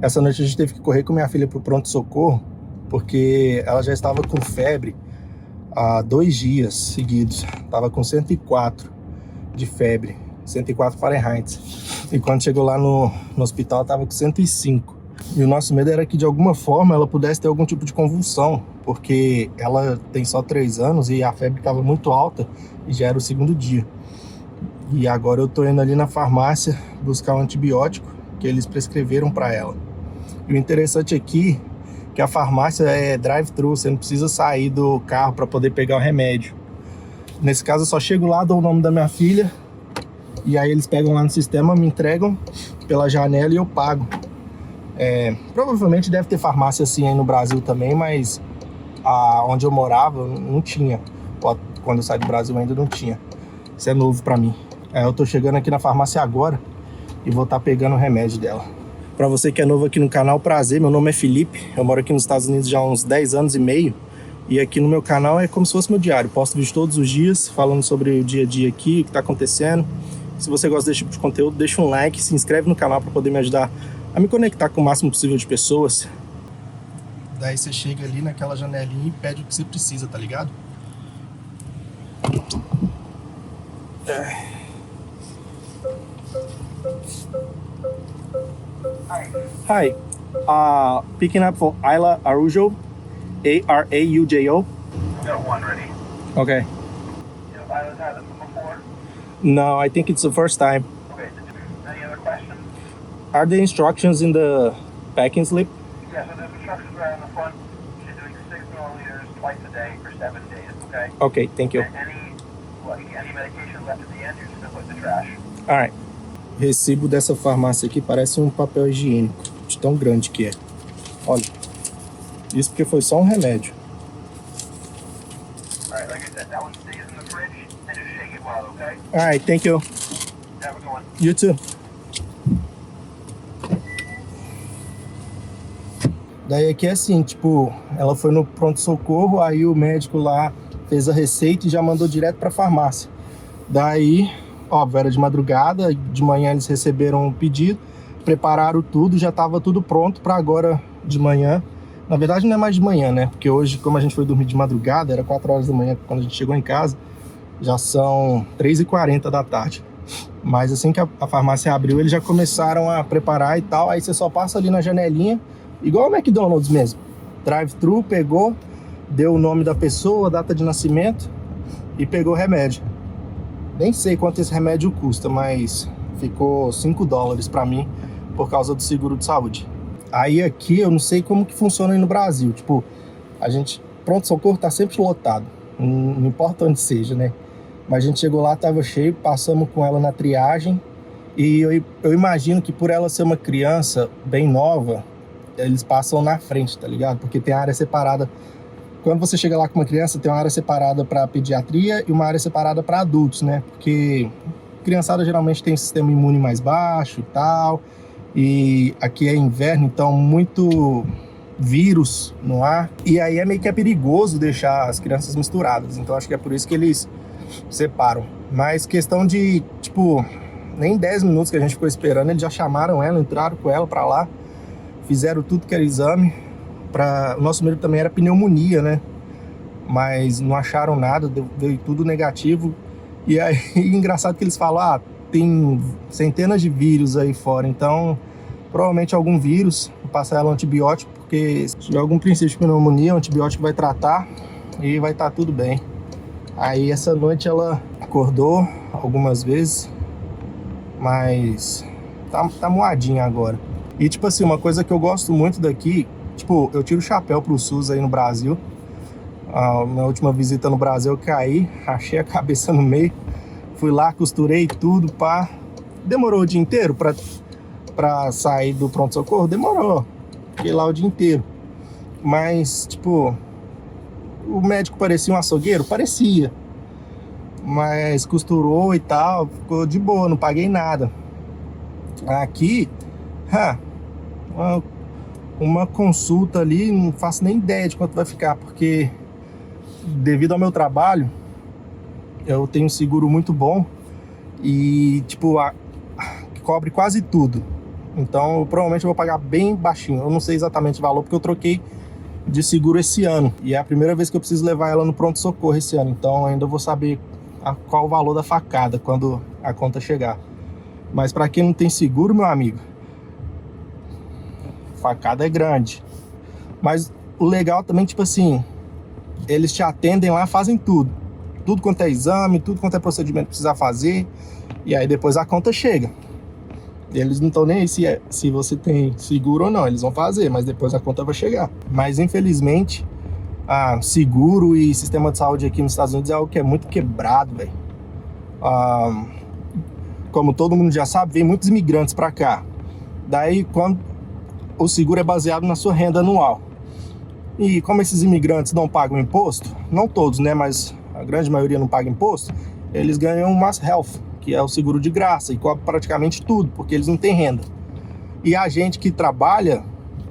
Essa noite a gente teve que correr com minha filha pro pronto-socorro, porque ela já estava com febre há 2 dias seguidos. Tava com 104 de febre, 104 Fahrenheit. E quando chegou lá no hospital, tava com 105. E o nosso medo era que de alguma forma ela pudesse ter algum tipo de convulsão, porque ela tem só 3 anos e a febre estava muito alta e já era o 2º dia. E agora eu tô indo ali na farmácia buscar um antibiótico que eles prescreveram para ela. E o interessante aqui é que a farmácia é drive-thru, você não precisa sair do carro para poder pegar o remédio. Nesse caso eu só chego lá, dou o nome da minha filha e aí eles pegam lá no sistema, me entregam pela janela e eu pago. Provavelmente deve ter farmácia assim aí no Brasil também, mas onde eu morava não tinha. Quando eu saí do Brasil ainda não tinha. Isso é novo pra mim. Eu tô chegando aqui na farmácia agora e vou estar pegando o remédio dela. Pra você que é novo aqui no canal, prazer, meu nome é Felipe. Eu moro aqui nos Estados Unidos já há uns 10 anos e meio. E aqui no meu canal é como se fosse meu diário. Posto vídeo todos os dias, falando sobre o dia a dia aqui, o que tá acontecendo. Se você gosta desse tipo de conteúdo, deixa um like, se inscreve no canal pra poder me ajudar a me conectar com o máximo possível de pessoas. Daí você chega ali naquela janelinha e pede o que você precisa, tá ligado? Hi, picking up for Ayla Araujo, A-R-A-U-J-O. Got one ready. Okay. Have Isla's had this one before? No, I think it's the first time. Okay. Any other questions? Are the instructions in the packing slip? Yeah, so there's instructions right on the front. She's doing 6 milliliters twice a day for 7 days, okay? Okay, thank you. And any medication left at the end, you're just gonna put in the trash. Alright. Recibo dessa farmácia aqui parece um papel higiênico, de tão grande que é. Olha. Isso porque foi só um remédio. Alright, like I said, that one stays in the fridge and just shake it well, okay? Alright, thank you. Have a good one. You too. Daí aqui é assim, tipo, ela foi no pronto-socorro, aí o médico lá fez a receita e já mandou direto pra farmácia. Daí, óbvio, era de madrugada, de manhã eles receberam um pedido, prepararam tudo, já tava tudo pronto pra agora de manhã. Na verdade não é mais de manhã, né? Porque hoje, como a gente foi dormir de madrugada, era 4 horas da manhã quando a gente chegou em casa, já são 3h40 da tarde. Mas assim que a farmácia abriu, eles já começaram a preparar e tal, aí você só passa ali na janelinha, igual o McDonald's mesmo. Drive-thru, pegou, deu o nome da pessoa, data de nascimento e pegou o remédio. Nem sei quanto esse remédio custa, mas ficou $5 pra mim por causa do seguro de saúde. Aí aqui eu não sei como que funciona aí no Brasil. Tipo, pronto-socorro tá sempre lotado, não importa onde seja, né? Mas a gente chegou lá, tava cheio, passamos com ela na triagem. E eu imagino que por ela ser uma criança bem nova, eles passam na frente, tá ligado? Porque tem área separada. Quando você chega lá com uma criança, tem uma área separada para pediatria e uma área separada para adultos, né? Porque criançada geralmente tem sistema imune mais baixo e tal. E aqui é inverno, então muito vírus no ar. E aí é meio que perigoso deixar as crianças misturadas. Então acho que é por isso que eles separam. Mas questão de, tipo, nem 10 minutos que a gente ficou esperando, eles já chamaram ela, entraram com ela para lá. Fizeram tudo que era exame. O nosso medo também era pneumonia, né? Mas não acharam nada, deu tudo negativo. E aí, engraçado que eles falam, tem centenas de vírus aí fora, então provavelmente algum vírus, vou passar ela um antibiótico, porque se tiver algum princípio de pneumonia, o antibiótico vai tratar e vai estar tudo bem. Aí essa noite ela acordou algumas vezes, mas tá moadinha agora. E tipo assim, uma coisa que eu gosto muito daqui, tipo, eu tiro o chapéu pro SUS aí no Brasil. Minha última visita no Brasil eu caí, rachei a cabeça no meio, fui lá, costurei tudo, pá. Demorou o dia inteiro pra sair do pronto-socorro? Demorou, fiquei lá o dia inteiro. Mas, tipo, o médico parecia um açougueiro? Parecia. Mas costurou e tal, ficou de boa, não paguei nada. Aqui, uma consulta ali, não faço nem ideia de quanto vai ficar, porque devido ao meu trabalho, eu tenho um seguro muito bom e, tipo, cobre quase tudo. Então eu provavelmente vou pagar bem baixinho. Eu não sei exatamente o valor porque eu troquei de seguro esse ano. E é a primeira vez que eu preciso levar ela no pronto-socorro esse ano. Então ainda vou saber qual o valor da facada quando a conta chegar. Mas para quem não tem seguro, meu amigo, facada é grande. Mas o legal também, tipo assim, eles te atendem lá, fazem tudo. Tudo quanto é exame, tudo quanto é procedimento que precisar fazer. E aí depois a conta chega. Eles não estão nem aí se você tem seguro ou não. Eles vão fazer, mas depois a conta vai chegar. Mas infelizmente, seguro e sistema de saúde aqui nos Estados Unidos é algo que é muito quebrado, velho. Como todo mundo já sabe, vem muitos imigrantes para cá. Daí, quando o seguro é baseado na sua renda anual. E como esses imigrantes não pagam imposto, não todos, né, mas a grande maioria não paga imposto, eles ganham o Mass Health, que é o seguro de graça, e cobre praticamente tudo, porque eles não têm renda. E a gente que trabalha,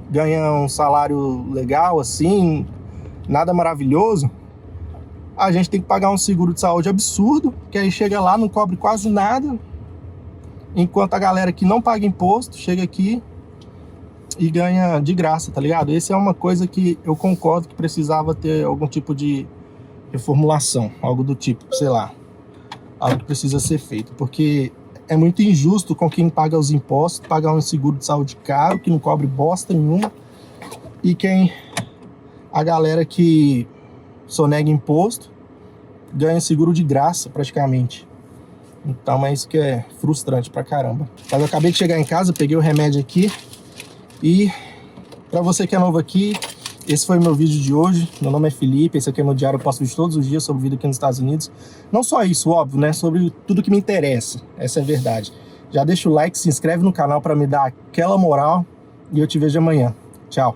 ganha um salário legal, assim, nada maravilhoso, a gente tem que pagar um seguro de saúde absurdo, que aí chega lá, não cobre quase nada, enquanto a galera que não paga imposto chega aqui e ganha de graça, tá ligado? Essa é uma coisa que eu concordo que precisava ter algum tipo de reformulação, algo do tipo, sei lá, algo que precisa ser feito, porque é muito injusto com quem paga os impostos, pagar um seguro de saúde caro, que não cobre bosta nenhuma, e a galera que sonega imposto ganha seguro de graça, praticamente. Então é isso que é frustrante pra caramba. Mas eu acabei de chegar em casa, peguei o remédio aqui. E para você que é novo aqui, esse foi o meu vídeo de hoje. Meu nome é Felipe, esse aqui é meu diário, eu posto vídeo todos os dias sobre vida aqui nos Estados Unidos. Não só isso, óbvio, né? Sobre tudo que me interessa, essa é a verdade. Já deixa o like, se inscreve no canal para me dar aquela moral e eu te vejo amanhã. Tchau!